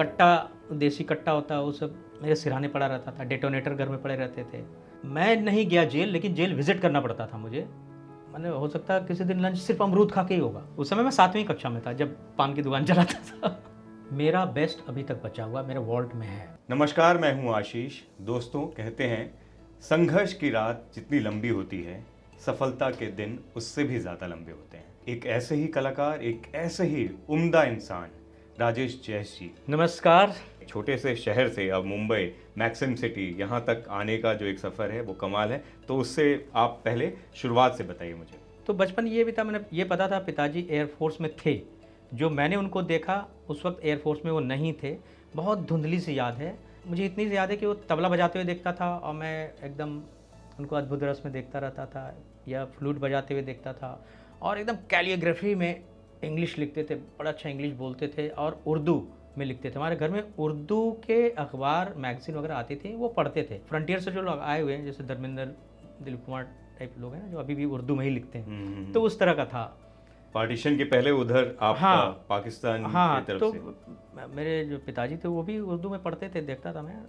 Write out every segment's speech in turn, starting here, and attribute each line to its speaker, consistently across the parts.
Speaker 1: कट्टा, देसी कट्टा होता है वो सब मेरे सिरहाने पड़ा रहता था, डेटोनेटर घर में पड़े रहते थे। मैं नहीं गया जेल, लेकिन जेल विजिट करना पड़ता था मुझे। मैंने हो सकता है किसी दिन लंच सिर्फ अमरूद खा के ही होगा। उस समय मैं 7वीं कक्षा में था जब पान की दुकान चलाता था। मेरा बेस्ट अभी तक बचा हुआ मेरे वॉल्ट में है।
Speaker 2: नमस्कार, मैं हूं आशीष। दोस्तों, कहते हैं संघर्ष की रात जितनी लंबी होती है, सफलता के दिन उससे भी ज़्यादा लंबे होते हैं। एक ऐसे ही कलाकार, एक ऐसे ही उम्दा इंसान, राजेश जैश जी।
Speaker 1: नमस्कार।
Speaker 2: छोटे से शहर से अब मुंबई मैक्सिम सिटी यहाँ तक आने का जो एक सफ़र है वो कमाल है। तो उससे आप पहले शुरुआत से बताइए मुझे।
Speaker 1: तो बचपन ये भी था, मैंने ये पता था पिताजी एयरफोर्स में थे। जो मैंने उनको देखा उस वक्त एयरफोर्स में वो नहीं थे। बहुत धुंधली सी याद है मुझे, इतनी सी याद है कि वो तबला बजाते हुए देखता था और मैं एकदम उनको अद्भुत रस में देखता रहता था, या फ्लूट बजाते हुए देखता था। और एकदम कैलियोग्राफी में इंग्लिश लिखते थे, बड़ा अच्छा इंग्लिश बोलते थे और उर्दू में लिखते थे। हमारे घर में उर्दू के अखबार मैगजीन वगैरह आती थी, वो पढ़ते थे। फ्रंटियर से जो लोग आए हुए हैं जैसे धर्मेंद्र, दिलीप कुमार टाइप लोग हैं ना, जो अभी भी उर्दू में ही लिखते हैं, तो उस तरह का था।
Speaker 2: पार्टीशन के पहले उधर आप पाकिस्तान की तरफ
Speaker 1: तो
Speaker 2: से।
Speaker 1: मेरे जो पिताजी थे वो भी उर्दू में पढ़ते थे, देखता था मैं।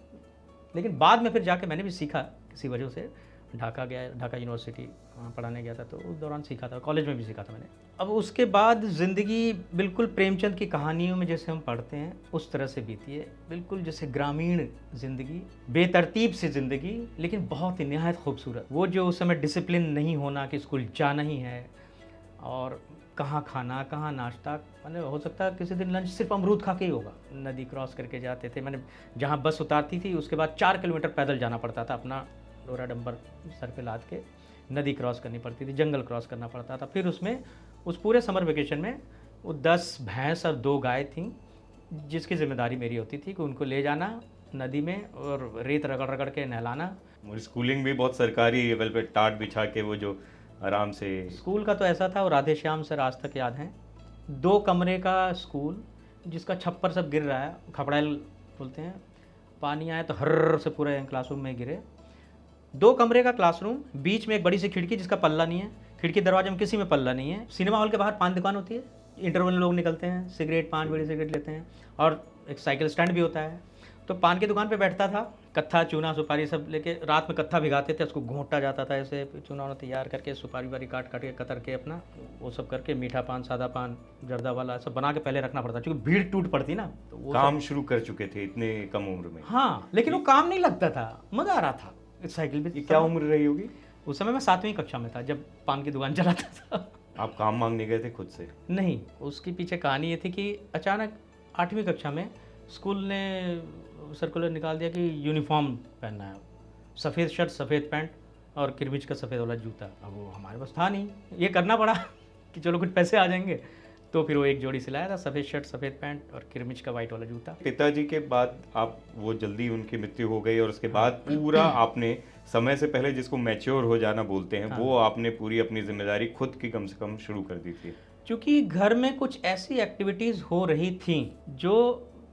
Speaker 1: लेकिन बाद में फिर जाके मैंने भी सीखा किसी वजह से। ढाका गया, ढाका यूनिवर्सिटी वहाँ पढ़ाने गया था, तो उस दौरान सीखा था। कॉलेज में भी सीखा था मैंने। अब उसके बाद ज़िंदगी बिल्कुल प्रेमचंद की कहानियों में जैसे हम पढ़ते हैं उस तरह से बीती है। बिल्कुल जैसे ग्रामीण ज़िंदगी, बेतरतीब सी ज़िंदगी, लेकिन बहुत ही निहायत खूबसूरत। वो जो उस समय डिसिप्लिन नहीं होना कि स्कूल जाना ही है, और कहाँ खाना कहाँ नाश्ता। मैंने हो सकता है किसी दिन लंच सिर्फ अमरूद खा के ही होगा। नदी क्रॉस करके जाते थे। मैंने जहाँ बस उतारती थी उसके बाद 4 किलोमीटर पैदल जाना पड़ता था, अपना डोरा डंबर सर पे लाद के नदी क्रॉस करनी पड़ती थी, जंगल क्रॉस करना पड़ता था। फिर उसमें उस पूरे समर वेकेशन में वो 10 भैंस और 2 गाय थीं, जिसकी जिम्मेदारी मेरी होती थी कि उनको ले जाना नदी में और रेत रगड़ रगड़ के नहलाना।
Speaker 2: मेरी स्कूलिंग भी बहुत सरकारी लेवल पे टाट बिछा के, वो जो आराम से।
Speaker 1: स्कूल का तो ऐसा था, वो राधे श्याम सर आज तक याद हैं। 2 कमरे का स्कूल जिसका छप्पर सब गिर रहा है, खपड़ैल बोलते हैं। पानी आया तो हर से पूरा क्लासरूम में गिरे। 2 कमरे का क्लासरूम, बीच में एक बड़ी सी खिड़की जिसका पल्ला नहीं है। खिड़की दरवाजे में किसी में पल्ला नहीं है। सिनेमा हॉल के बाहर पान दुकान होती है, इंटरवल में लोग निकलते हैं, सिगरेट, पान, बीड़ी सिगरेट लेते हैं, और एक साइकिल स्टैंड भी होता है। तो पान की दुकान पे बैठता था, कत्था चूना सुपारी सब लेके। रात में कत्था भिगाते थे, उसको घोंटा जाता था ऐसे, चूना वाना तैयार करके, सुपारी वारी काट काट के कतर के अपना वो सब करके, मीठा पान, सादा पान, जर्दा वाला सब बना के पहले रखना पड़ता, क्योंकि भीड़ टूट पड़ती ना। तो वो
Speaker 2: काम शुरू कर चुके थे इतने कम उम्र में।
Speaker 1: हाँ, लेकिन वो काम नहीं लगता था, मज़ा आ रहा था इस साइकिल भी।
Speaker 2: ये क्या उम्र रही होगी?
Speaker 1: उस समय मैं 7वीं कक्षा में था जब पान की दुकान चलाता था।
Speaker 2: आप काम मांगने गए थे खुद से?
Speaker 1: नहीं, उसके पीछे कहानी ये थी कि अचानक 8वीं कक्षा में स्कूल ने सर्कुलर निकाल दिया कि यूनिफॉर्म पहनना है, सफ़ेद शर्ट, सफ़ेद पैंट और किरमिच का सफ़ेद वाला जूता। अब वो हमारे पास था नहीं, ये करना पड़ा कि चलो कुछ पैसे आ जाएंगे। तो फिर वो एक जोड़ी सिलाया था, सफ़ेद शर्ट, सफ़ेद पैंट और किरमिच का वाइट वाला जूता।
Speaker 2: पिताजी के बाद आप, वो जल्दी उनकी मृत्यु हो गई और उसके बाद पूरा आपने समय से पहले, जिसको मैच्योर हो जाना बोलते हैं, वो आपने पूरी अपनी जिम्मेदारी खुद की कम से कम शुरू कर दी थी।
Speaker 1: क्योंकि घर में कुछ ऐसी एक्टिविटीज़ हो रही थी जो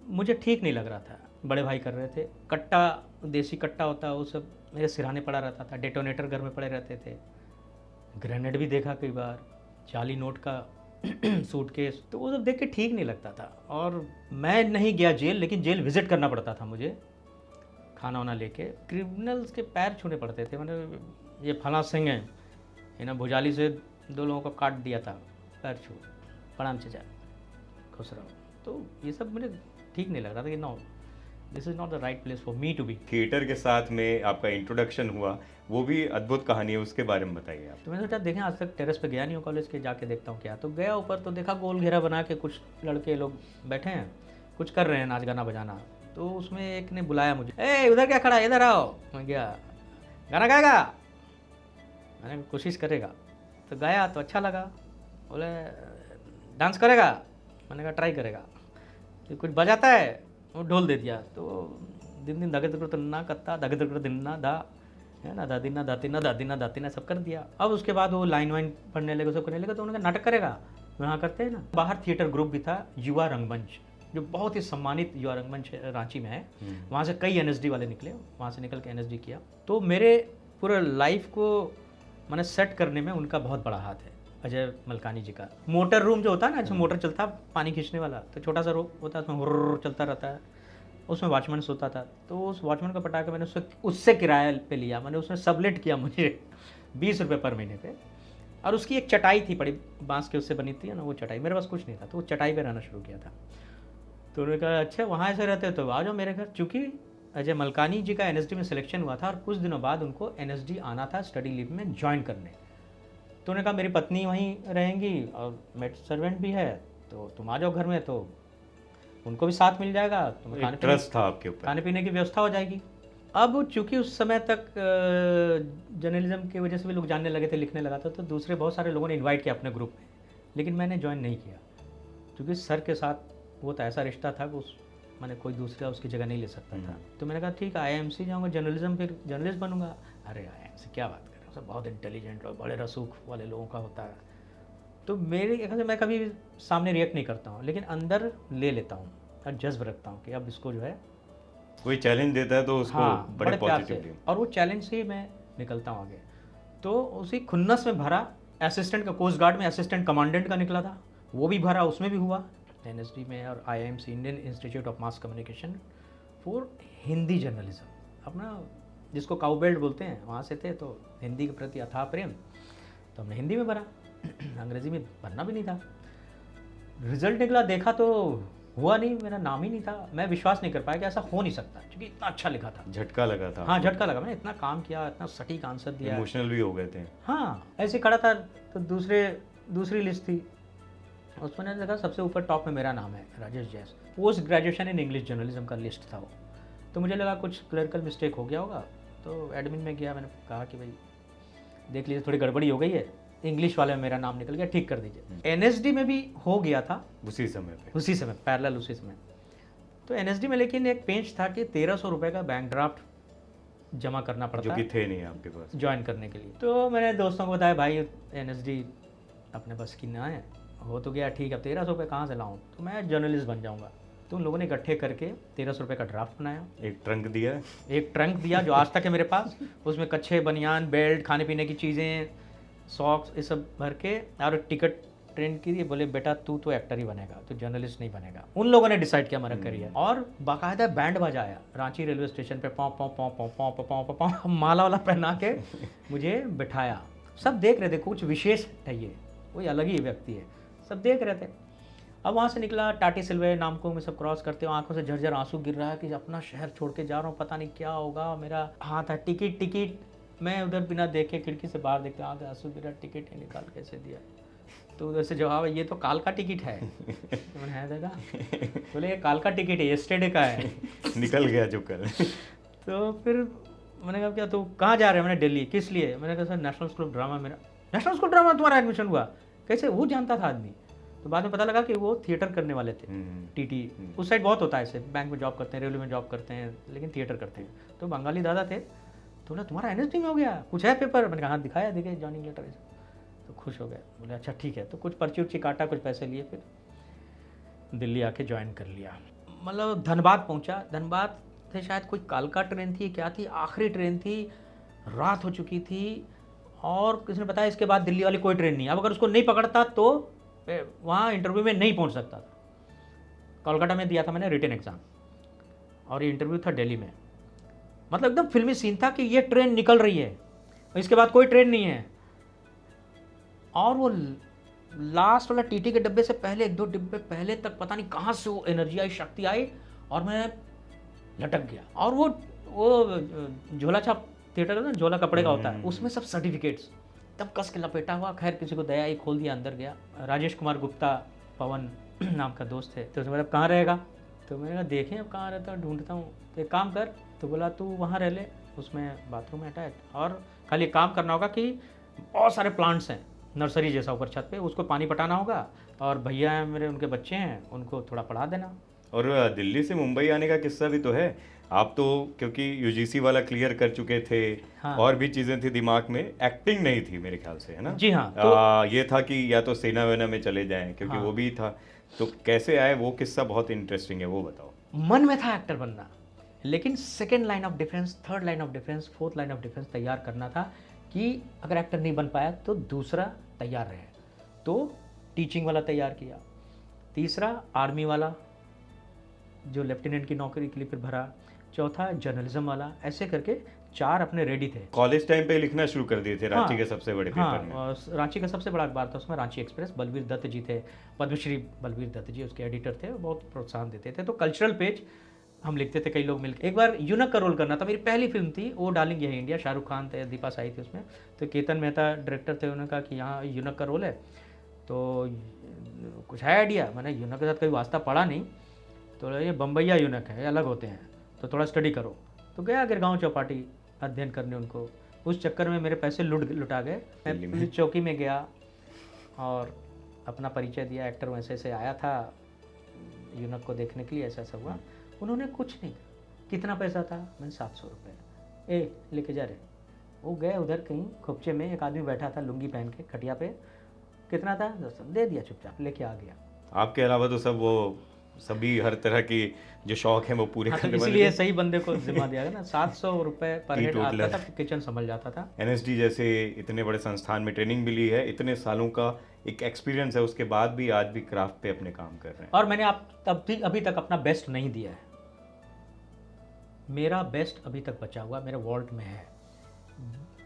Speaker 1: मुझे ठीक नहीं लग रहा था। बड़े भाई कर रहे थे, कट्टा, देसी कट्टा होता है वो सब मेरे सिरहाने पड़ा रहता था, डेटोनेटर घर में पड़े रहते थे, ग्रेनेड भी देखा कई बार, जाली नोट का सूटकेस। तो वो सब देख के ठीक नहीं लगता था। और मैं नहीं गया जेल, लेकिन जेल विजिट करना पड़ता था मुझे, खाना वाना लेके। क्रिमिनल्स के पैर छूने पड़ते थे। मैंने, ये फला सिंह है, इन्हें भुजाली से 2 लोगों को काट दिया था, पैर छू, प्रणाम चचा, खुश रहो। तो ये सब मुझे ठीक नहीं लग रहा था कि no, this is not the right place for me to be.
Speaker 2: Theatre के साथ में आपका इंट्रोडक्शन हुआ, वो भी अद्भुत कहानी है, उसके बारे में बताइए आप।
Speaker 1: तो मैंने सोचा देखें, आज तक टेरेस पे गया नहीं हूँ कॉलेज के, जाके देखता हूँ क्या। तो गया ऊपर, तो देखा गोल घेरा बना के कुछ लड़के लोग बैठे हैं, कुछ कर रहे हैं, नाच गाना बजाना। तो उसमें एक ने बुलाया मुझे, ए उधर क्या खड़ा है, इधर आओ। मैं गया, गाना गाएगा? मैंने कोशिश करेगा। तो गाया तो अच्छा लगा। बोले डांस करेगा? मैंने कहा ट्राई करेगा। तो कुछ बजाता है, वो ढोल दे दिया। तो दिन दिन धगे धगे ना कत्ता, धगे धगे दिन ना दा, है ना, दादी ना दाती ना, दादी ना दाती ना, सब कर दिया। अब उसके बाद वो लाइन वाइन पढ़ने लगे, सब करने लगे। तो उन्होंने कहा नाटक करेगा? वहाँ करते हैं ना। बाहर थिएटर ग्रुप भी था, युवा रंगमंच, जो बहुत ही सम्मानित युवा रंगमंच रांची में है। वहाँ से कई एनएसडी वाले निकले, वहाँ से निकल के एनएसडी किया। तो मेरे पूरे लाइफ को मैंने सेट करने में उनका बहुत बड़ा हाथ है। अजय मलकानी जी का। मोटर रूम जो होता है ना, जो मोटर चलता है पानी खींचने वाला, तो छोटा सा रूम होता है, उसमें हुर्र चलता रहता है, उसमें वॉचमैन सोता था। तो उस वॉचमैन को पटा के मैंने उससे किराया पे लिया, मैंने उसने सबलेट किया मुझे 20 रुपये पर महीने पे। और उसकी एक चटाई थी बड़ी, बांस के उससे बनी थी ना वो चटाई, मेरे पास कुछ नहीं था, तो वो चटाई पे रहना शुरू किया था। तो उन्होंने कहा अच्छा वहाँ ऐसे रहते हो तो आ जाओ मेरे घर। चूँकि अजय मलकानी जी का एनएसडी में सिलेक्शन हुआ था और कुछ दिनों बाद उनको एनएसडी आना था स्टडी लीव में ज्वाइन करने। तो उन्होंने कहा मेरी पत्नी वहीं रहेंगी और मेड सर्वेंट भी है, तो तुम आ जाओ घर में, तो उनको भी साथ मिल जाएगा, तुम्हें
Speaker 2: ट्रस्ट था आपके ऊपर,
Speaker 1: खाने पीने की व्यवस्था हो जाएगी। अब चूंकि उस समय तक जर्नलिज्म की वजह से भी लोग जानने लगे थे, लिखने लगा था, तो दूसरे बहुत सारे लोगों ने इनवाइट किया अपने ग्रुप में, लेकिन मैंने ज्वाइन नहीं किया क्योंकि सर के साथ वो तो ऐसा रिश्ता था कि उस मैंने कोई दूसरा उसकी जगह नहीं ले सकता था। तो मैंने कहा ठीक है IIMC जाऊँगा, जर्नलिज्म, फिर जर्नलिस्ट बनूंगा। अरे IIMC क्या बात कर रहे हो, सब बहुत इंटेलिजेंट और बड़े रसूख वाले लोगों का होता है। तो मेरे मैं कभी सामने रिएक्ट नहीं करता हूँ, लेकिन अंदर ले लेता हूँ और जज्ब रखता हूँ कि अब इसको जो है
Speaker 2: कोई चैलेंज देता है तो उसको
Speaker 1: हाँ,
Speaker 2: बड़े
Speaker 1: प्यार
Speaker 2: पॉजिटिव
Speaker 1: से, और वो चैलेंज से ही मैं निकलता हूँ आगे। तो उसी खुन्नस में भरा, असिस्टेंट का कोस्ट गार्ड में असिस्टेंट कमांडेंट का निकला था, वो भी भरा, उसमें भी हुआ NSD में। और IIMC Indian institute of mass communication for Hindi journalism, अपना जिसको काउबेल्ट बोलते हैं, वहाँ से थे, तो हिंदी के प्रति अथाह प्रेम, तो हमने हिंदी में भरा। अंग्रेजी में भरना भी नहीं था। रिजल्ट निकला, देखा तो हुआ नहीं, मेरा नाम ही नहीं था। मैं विश्वास नहीं कर पाया कि ऐसा हो नहीं सकता, क्योंकि इतना अच्छा लिखा था।
Speaker 2: झटका लगा था।
Speaker 1: हाँ झटका लगा, मैंने इतना काम किया, इतना सटीक आंसर दिया,
Speaker 2: इमोशनल भी हो गए थे।
Speaker 1: हाँ ऐसे खड़ा था। तो दूसरी लिस्ट थी, उसमें मैंने देखा सबसे ऊपर टॉप में मेरा नाम है, राजेश जैस, post graduation in English journalism का लिस्ट था वो। तो मुझे लगा कुछ क्लरिकल मिस्टेक हो गया होगा, तो एडमिन में गया, मैंने कहा कि भाई देख लीजिए थोड़ी गड़बड़ी हो गई है, इंग्लिश वाले में मेरा नाम निकल गया, ठीक कर दीजिए। NSD में भी हो गया था
Speaker 2: उसी समय
Speaker 1: पैरेलल उसी समय। तो NSD में लेकिन एक पेंच था कि 1300 रुपये का बैंक ड्राफ्ट जमा करना पड़ता
Speaker 2: जो
Speaker 1: है,
Speaker 2: कि थे नहीं आपके पास,
Speaker 1: ज्वाइन करने के लिए। तो मैंने दोस्तों को बताया भाई NSD अपने बस की ना है, हो तो गया ठीक है, 1300 रुपये कहाँ से लाऊँ, तो मैं जर्नलिस्ट बन जाऊँगा। तो उन लोगों ने इकट्ठे करके 1300 रुपये का ड्राफ्ट बनाया,
Speaker 2: एक ट्रंक दिया
Speaker 1: जो आज तक है मेरे पास। उसमें कच्छे, बनियान, बेल्ट, खाने पीने की चीज़ें, सॉक्स, ये सब भर के, और टिकट ट्रेन की दी। बोले बेटा तू तो एक्टर ही बनेगा, तो जर्नलिस्ट नहीं बनेगा। उन लोगों ने डिसाइड किया मेरा करियर, और बाकायदा बैंड बजाया रांची रेलवे स्टेशन पे, पौ पौ पौ पौ पौ पौ पौ पौ, माला वाला पहना के मुझे बिठाया। सब देख रहे थे, कुछ विशेष है ये, कोई अलग ही व्यक्ति है, सब देख रहे थे। अब वहाँ से निकला, टाटी सिलवे, नामको में सब क्रॉस करते हो, आंखों से झरझर आंसू गिर रहा है कि अपना शहर छोड़ के जा रहा हूँ, पता नहीं क्या होगा। मेरा हाथ है टिकट, मैं उधर बिना देखे खिड़की से बाहर देखते, आगे आंसू गिरा, टिकट ही निकाल कैसे दिया। तो उधर से जवाब है ये तो काल का टिकट है। तो मैंने है दादा, बोले ये काल का टिकट है, येस्टरडे का है।
Speaker 2: निकल गया जो कल।
Speaker 1: तो फिर मैंने कहा क्या तो कहाँ जा रहे हैं, मैंने दिल्ली, किस लिए? मैंने कहा sir national school of drama, मेरा नेशनल स्कूल ड्रामा तुम्हारा एडमिशन हुआ कैसे? वो जानता था आदमी। तो बाद में पता लगा कि वो थिएटर करने वाले थे, TT उस साइड बहुत होता है ऐसे, बैंक में जॉब करते हैं, रेलवे में जॉब करते हैं, लेकिन थिएटर करते हैं। तो बंगाली दादा थे, तो बोला तुम्हारा NSD में हो गया, कुछ है पेपर? मैंने कहा हाँ दिखाया, देखे जॉइनिंग लेटर। तो खुश हो गए, बोले अच्छा ठीक है। तो कुछ पर्ची उर्ची काटा, कुछ पैसे लिए, फिर दिल्ली आके ज्वाइन कर लिया। मतलब धनबाद पहुंचा, धनबाद से शायद कोई कालका ट्रेन थी, क्या थी, आखिरी ट्रेन थी, रात हो चुकी थी, और किसी ने बताया इसके बाद दिल्ली वाली कोई ट्रेन नहीं। अब अगर उसको नहीं पकड़ता तो वहाँ इंटरव्यू में नहीं पहुँच सकता था। कोलकाता में दिया था मैंने रिटन एग्ज़ाम, और ये इंटरव्यू था दिल्ली में। मतलब एकदम फिल्मी सीन था कि ये ट्रेन निकल रही है, इसके बाद कोई ट्रेन नहीं है। और वो लास्ट वाला TT के डब्बे से पहले, 1-2 डिब्बे पहले तक पता नहीं कहाँ से वो एनर्जी आई, शक्ति आई, और मैं लटक गया। और वो झोला छाप थिएटर है ना, झोला कपड़े का होता है, उसमें सब सर्टिफिकेट्स तब कस के लपेटा हुआ। खैर किसी को दया आई, खोल दिया, अंदर गया। राजेश कुमार गुप्ता, पवन नाम का दोस्त है, तो उसने बोला कहाँ रहेगा? तो मैंने कहा देखें अब कहाँ रहता हूँ, ढूंढता हूँ। तो एक काम कर, तो बोला तू वहाँ रह ले, उसमें बाथरूम है अटैच, और खाली काम करना होगा कि बहुत सारे प्लांट्स हैं, नर्सरी जैसा ऊपर छत पे, उसको पानी पटाना होगा, और भैया हैं मेरे, उनके बच्चे हैं, उनको थोड़ा पढ़ा देना।
Speaker 2: और दिल्ली से मुंबई आने का किस्सा भी तो है। आप तो क्योंकि UGC वाला क्लियर कर चुके थे,
Speaker 1: हाँ।
Speaker 2: और भी चीज़ें थी दिमाग में, एक्टिंग नहीं थी मेरे ख्याल से, है ना?
Speaker 1: जी हाँ। तो
Speaker 2: ये था कि या तो सेना वेना में चले जाएं, क्योंकि
Speaker 1: हाँ।
Speaker 2: वो भी था। तो कैसे आए वो किस्सा, बहुत इंटरेस्टिंग है, वो बताओ।
Speaker 1: मन में था एक्टर बनना, लेकिन second line of defence, third line of defence, fourth line of defence तैयार करना था कि अगर एक्टर नहीं बन पाया तो दूसरा तैयार रहे। तो टीचिंग वाला तैयार किया, तीसरा आर्मी वाला जो लेफ्टिनेंट की नौकरी के लिए फिर भरा, चौथा जर्नलिज्म वाला, ऐसे करके 4 अपने रेडी थे।
Speaker 2: कॉलेज टाइम पे लिखना शुरू कर दिए थे रांची
Speaker 1: हाँ,
Speaker 2: के सबसे बड़े
Speaker 1: हाँ,
Speaker 2: पेपर में।
Speaker 1: और रांची का सबसे बड़ा अखबार था, उसमें रांची एक्सप्रेस, बलवीर दत्त जी थे, पद्मश्री बलवीर दत्त जी उसके एडिटर थे, बहुत प्रोत्साहन देते थे। तो कल्चरल पेज हम लिखते थे कई लोग मिलकर। एक बार यूनक का रोल करना था, मेरी पहली फिल्म थी, वो डार्लिंग यही इंडिया, शाहरुख खान थे, दीपा साई थी उसमें। तो केतन मेहता डायरेक्टर थे, उन्होंने कहा कि यहाँ यूनक का रोल है, तो कुछ है आइडिया। मैंने यूनक के साथ कभी वास्ता पढ़ा नहीं, तो ये बम्बैया यूनक है, ये अलग होते हैं, तो थोड़ा स्टडी करो। तो गया गिरगांव चौपाटी अध्ययन करने उनको, उस चक्कर में मेरे पैसे लुटा गए। मैं पुलिस चौकी में गया और अपना परिचय दिया, एक्टर वैसे से आया था यूनक को देखने के लिए, ऐसा ऐसा हुआ। उन्होंने कुछ नहीं, कितना पैसा था, मैंने 700 रुपये, ए लेके जा रहे। वो गए उधर कहीं खुपचे में, एक आदमी बैठा था लुंगी पहन के खटिया पे, कितना था, 10, दे दिया, चुपचाप लेके आ गया।
Speaker 2: आपके अलावा तो सब वो सभी हर तरह की जो शौक है वो पूरे
Speaker 1: हाँ, तो
Speaker 2: करने वाले
Speaker 1: इसीलिए
Speaker 2: थे।
Speaker 1: सही बंदे को जिम्मा दिया गया ना। 700 रुपये पर हेड आता था, किचन संभल जाता था।
Speaker 2: एनएसडी जैसे इतने बड़े संस्थान में ट्रेनिंग मिली है, इतने सालों का एक एक्सपीरियंस है, उसके बाद भी आज भी क्राफ्ट पे अपने काम कर रहे हैं।
Speaker 1: और मैंने अभी तक अपना बेस्ट नहीं दिया है। मेरा बेस्ट अभी तक बचा हुआ मेरे वॉल्ट में है,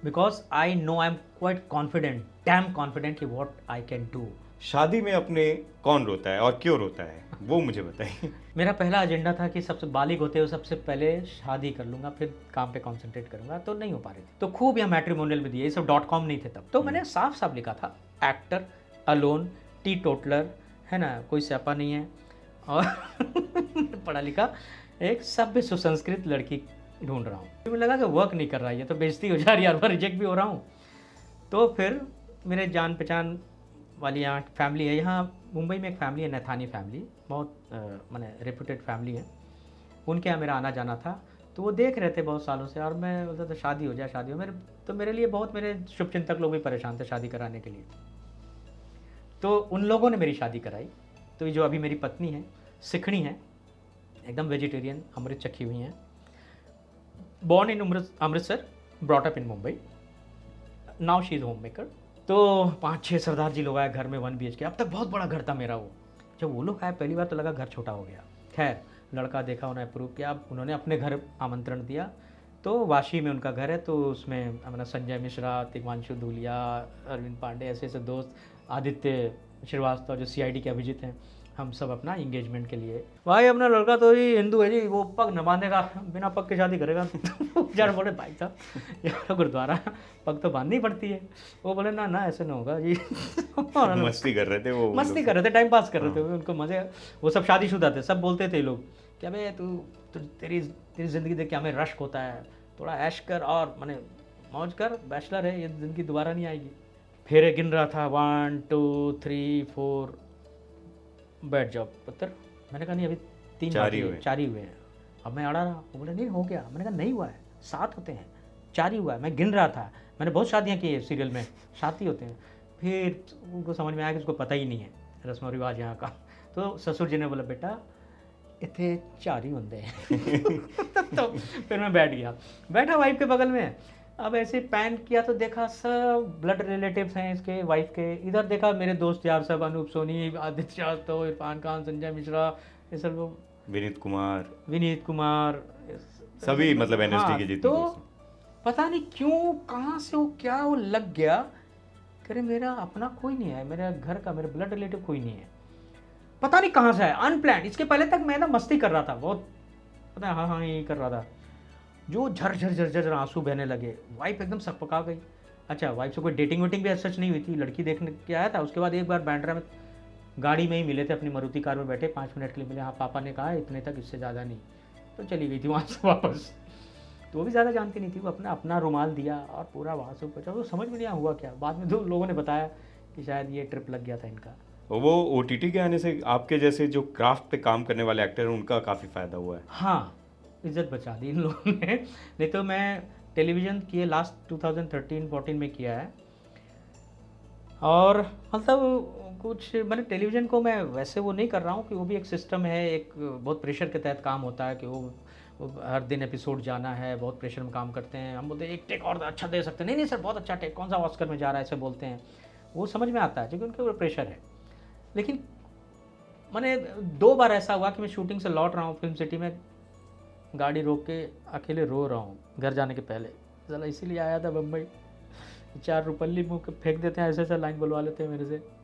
Speaker 1: because I know, I am quite confident, dam confident कि वॉट आई कैन डू।
Speaker 2: शादी में अपने कौन रोता है और क्यों रोता है, वो मुझे बताइए।
Speaker 1: मेरा पहला एजेंडा था कि सबसे बालिग होते हुए सबसे पहले शादी कर लूँगा, फिर काम पे कंसंट्रेट करूँगा, तो नहीं हो पा रही थी। तो खूब यहाँ मैट्रिमोनियल में दिए, ये सब .com नहीं थे तब। तो मैंने साफ साफ लिखा था, एक्टर, अलोन, टी टोटलर, है ना, कोई स्यापा नहीं है, और पढ़ा लिखा एक सभ्य सुसंस्कृत लड़की ढूंढ रहा हूँ। मुझे लगा कि वर्क नहीं कर रहा है, ये तो बेइज्जती हो जा रही है, हर बार रिजेक्ट भी हो रहा हूँ। तो फिर मेरे जान पहचान वाली यहाँ फैमिली है, यहाँ मुंबई में एक फैमिली है, नैथानी फैमिली, बहुत माने रेप्यूटेड फैमिली है, उनके यहाँ मेरा आना जाना था। तो वो देख रहे थे बहुत सालों से, और मैं बोलता था शादी हो जाए, शादी हो। मेरे लिए बहुत, मेरे शुभचिंतक लोग भी परेशान थे शादी कराने के लिए। तो उन लोगों ने मेरी शादी कराई। तो ये जो अभी मेरी पत्नी है, सिखणी है, एकदम वेजिटेरियन, अमृत चखी हुई हैं, born in Amritsar, brought up in Mumbai, now she is home maker. तो 5-6 सरदार जी लोग आए घर में, 1 BHK। अब तक बहुत बड़ा घर था मेरा वो। जब वो लोग आए पहली बार तो लगा घर छोटा हो गया। खैर लड़का देखा, उन्होंने अप्रूव किया, अब उन्होंने अपने घर आमंत्रण दिया। तो वाशी में उनका घर है, तो उसमें अपना संजय मिश्रा, तिग्मांशु धूलिया, अरविंद पांडे, ऐसे ऐसे दोस्त, आदित्य श्रीवास्तव जो CID के अभिजीत हैं, हम सब अपना इंगेजमेंट के लिए। भाई अपना लड़का तो ही हिंदू है जी, वो पग न बांधेगा, बिना पग के शादी करेगा। यार बोले भाई साहब यार गुरुद्वारा पग तो बांधनी पड़ती है। वो बोले ना ना ऐसे ना होगा जी।
Speaker 2: मस्ती कर रहे थे वो,
Speaker 1: मस्ती कर रहे थे, टाइम पास कर रहे थे, उनको मजे। वो सब शादीशुदा थे, सब बोलते थे लोग कि अबे तू तेरी ज़िंदगी देख के हमें रश्क होता है, थोड़ा ऐश कर और माने मौज कर, बैचलर है, ये ज़िंदगी दोबारा नहीं आएगी। फेरे गिन रहा था, 1 2 3 4, बैठ जाओ पुत्र। मैंने कहा नहीं अभी 3
Speaker 2: 4
Speaker 1: ही हुए हैं। अब मैं अड़ा रहा, वो बोले नहीं हो गया। मैंने कहा नहीं हुआ है, 7 होते हैं, 4 ही हुआ है। मैं गिन रहा था, मैंने बहुत शादियाँ की है सीरियल में, 7 ही होते हैं। फिर उनको समझ में आया कि उसको पता ही नहीं है रस्म और रिवाज यहाँ का। तो ससुर जी ने बोला बेटा इतने 4 ही होते हैं। तो फिर मैं बैठा वाइफ के बगल में। अब ऐसे पैन किया तो देखा सब ब्लड रिलेटिव्स हैं इसके वाइफ के। इधर देखा मेरे दोस्त यार सब, अनूप सोनी, आदित्य श्रीवास्तव, इरफान खान, संजय मिश्रा, ये सब लोग, विनीत कुमार
Speaker 2: सभी, मतलब एनएसडी के जितने
Speaker 1: तो
Speaker 2: दोस्त हैं।
Speaker 1: पता नहीं क्यों कहाँ से वो क्या वो लग गया, करे मेरा अपना कोई नहीं है, मेरे घर का, मेरे ब्लड रिलेटिव कोई नहीं है। पता नहीं कहाँ से है, अनप्लान्ड। इसके पहले तक मैं ना मस्ती कर रहा था बहुत, पता है, हाँ यही कर रहा था। जो झर आंसू बहने लगे, वाइफ एकदम सकपका गई। अच्छा, वाइफ से कोई डेटिंग वेटिंग भी सच नहीं हुई थी, लड़की देखने के आया था। उसके बाद एक बार बांद्रा में गाड़ी में ही मिले थे, अपनी मारुति कार में बैठे, 5 मिनट के लिए मिले। हाँ पापा ने कहा इतने तक, इससे ज़्यादा नहीं। तो चली गई थी वहाँ से वापस। तो वो भी ज़्यादा जानती नहीं थी, वो अपना रुमाल दिया और पूरा वहाँ से पहुँचा। तो समझ में नहीं आया हुआ क्या। बाद में 2 लोगों ने बताया कि शायद ये ट्रिप लग गया था इनका।
Speaker 2: वो OTT के आने से आपके जैसे जो क्राफ्ट पे काम करने वाले एक्टर हैं उनका काफ़ी फ़ायदा हुआ है।
Speaker 1: हाँ, इज्जत बचा दी इन लोगों ने। नहीं तो मैं टेलीविज़न किए लास्ट 2013-14 में किया है। और मतलब कुछ मैंने टेलीविज़न को मैं वैसे वो नहीं कर रहा हूँ कि वो भी एक सिस्टम है, एक बहुत प्रेशर के तहत काम होता है कि वो हर दिन एपिसोड जाना है, बहुत प्रेशर में काम करते हैं। हम बोलते हैं एक टेक और अच्छा दे सकते हैं, नहीं सर बहुत अच्छा टेक, कौन सा ऑस्कर में जा रहा है ऐसे बोलते हैं। वो समझ में आता है क्योंकि उनके ऊपर प्रेशर है। लेकिन मैंने 2 बार ऐसा हुआ कि मैं शूटिंग से लौट रहा हूँ फिल्म सिटी में, गाड़ी रोक के अकेले रो रहा हूँ घर जाने के पहले, साला इसीलिए आया था बम्बई, 4 रुपल्ली मुँह के फेंक देते हैं, ऐसे ऐसा लाइन बुलवा लेते हैं मेरे से।